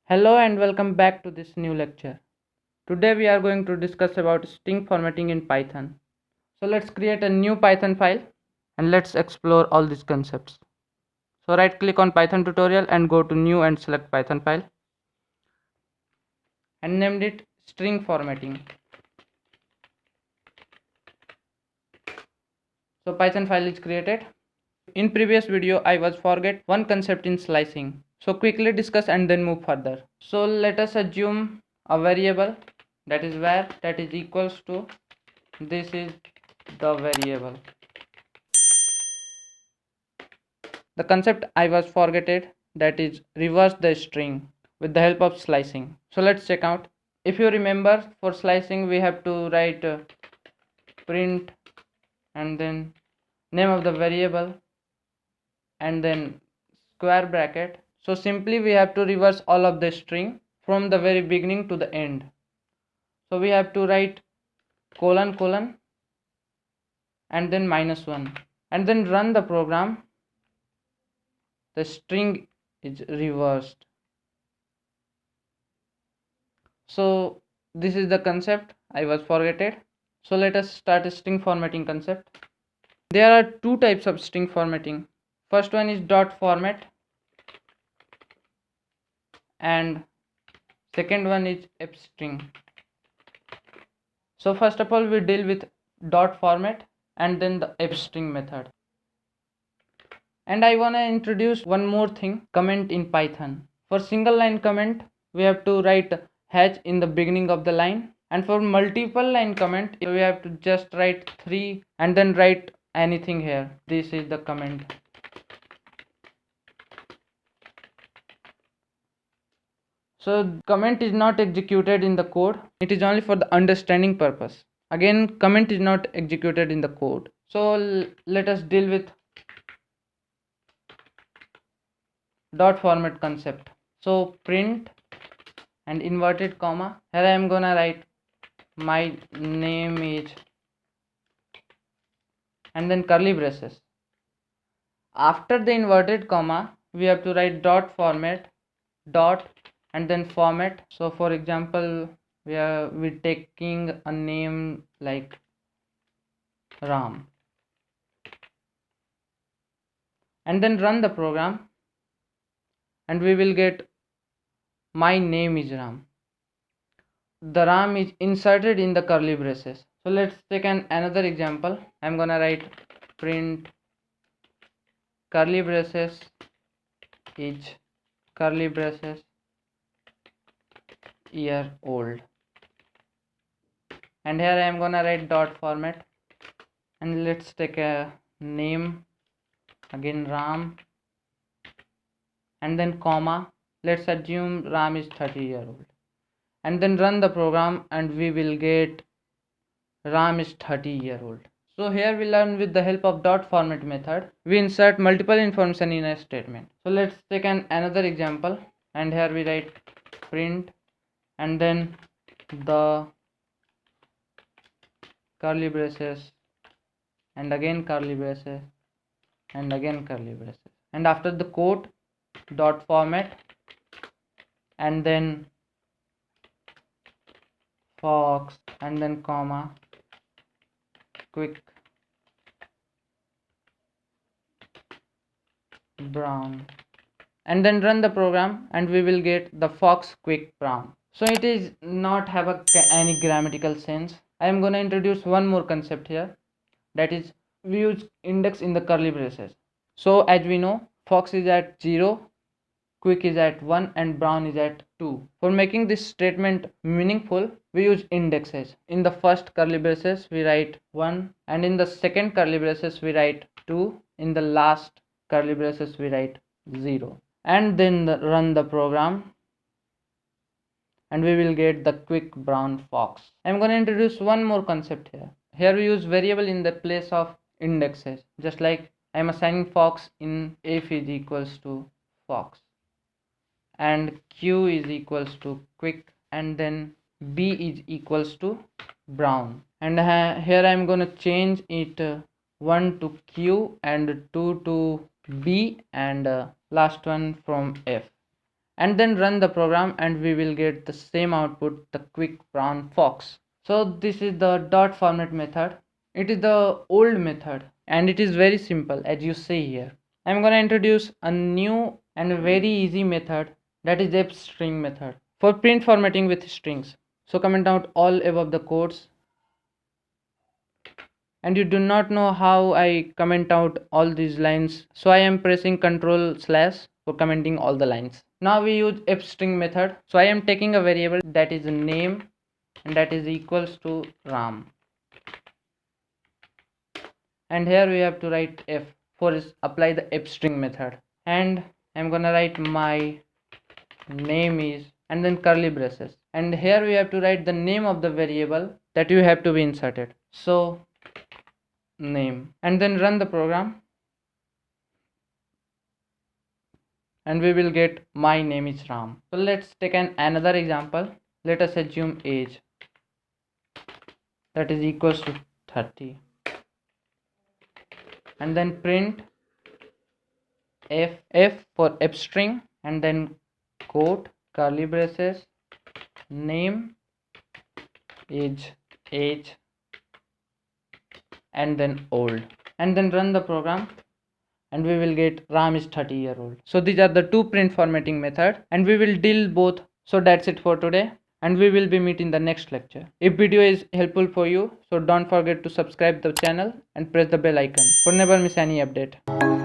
Hello and welcome back to this new lecture. Today we are going to discuss about string formatting in Python. So let's create a new Python file and let's explore all these concepts. So right click on Python tutorial and go to new and select Python file and named it string formatting. So Python file is created. In previous video I was forget one concept in slicing. So quickly discuss and then move further. So let us assume a variable that is var that is equals to this is the variable. The concept I was forgetted, that is reverse the string with the help of slicing. So let's check out. If you remember, for slicing we have to write print and then name of the variable and then square bracket. So simply we have to reverse all of the string from the very beginning to the end. So we have to write colon colon and then -1 and then run the program. The string is reversed. So this is the concept I was forgetted. So let us start a string formatting concept. There are two types of string formatting. First one is dot format and second one is fstring. So first of all we deal with dot format and then the fstring method. And I want to introduce one more thing, comment in Python. For single line comment we have to write hash in the beginning of the line, and for multiple line comment we have to just write 3 and then write anything here. This is the comment. So comment is not executed in the code, it is only for the understanding purpose. Again, comment is not executed in the code. So let us deal with dot format concept. So print and inverted comma, here I am gonna write my name is and then curly braces. After the inverted comma we have to write dot format dot and then format. So for example we taking a name like Ram and then run the program and we will get my name is Ram. The Ram is inserted in the curly braces. So let's take another example. I'm gonna write print curly braces is curly braces year old, and here I am gonna write dot format and let's take a name again Ram and then comma. Let's assume Ram is 30-year-old and then run the program and we will get Ram is 30-year-old. So here we learn with the help of dot format method we insert multiple information in a statement. So let's take another example and here we write print and then the curly braces and again curly braces and again curly braces, and after the quote dot format and then fox and then comma quick brown and then run the program and we will get the fox quick brown. So it is not have any grammatical sense. I am going to introduce one more concept here, that is we use index in the curly braces. So as we know fox is at 0, quick is at 1 and brown is at 2. For making this statement meaningful we use indexes. In the first curly braces we write 1 and in the second curly braces we write 2, in the last curly braces we write 0 and then run the program and we will get the quick brown fox. I'm going to introduce one more concept here. Here we use variable in the place of indexes, just like I'm assigning fox in if is equals to fox and q is equals to quick and then b is equals to brown, and here I'm going to change it 1 to q and 2 to b and last one from f, and then run the program, and we will get the same output, the quick brown fox. So this is the dot format method. It is the old method and it is very simple as you see here. I'm gonna introduce a new and very easy method, that is Fstring method for print formatting with strings. So comment out all above the codes, and you do not know how I comment out all these lines, so I am pressing Ctrl/ for commenting all the lines. Now we use Fstring method. So I am taking a variable that is a name and that is equals to ram, and here we have to write f for apply the Fstring method, and I'm gonna write my name is, and then curly braces, and here we have to write the name of the variable that you have to be inserted, so name, and then run the program, and we will get my name is Ram. So let's take another example. Let us assume age that is equals to 30, and then print f for Fstring, and then quote curly braces name age, and then old, and then run the program, and we will get Ram is 30-year-old. So these are the two print formatting method, and we will deal both. So that's it for today, and we will be meeting the next lecture. If video is helpful for you, so don't forget to subscribe the channel and press the bell icon for never miss any update.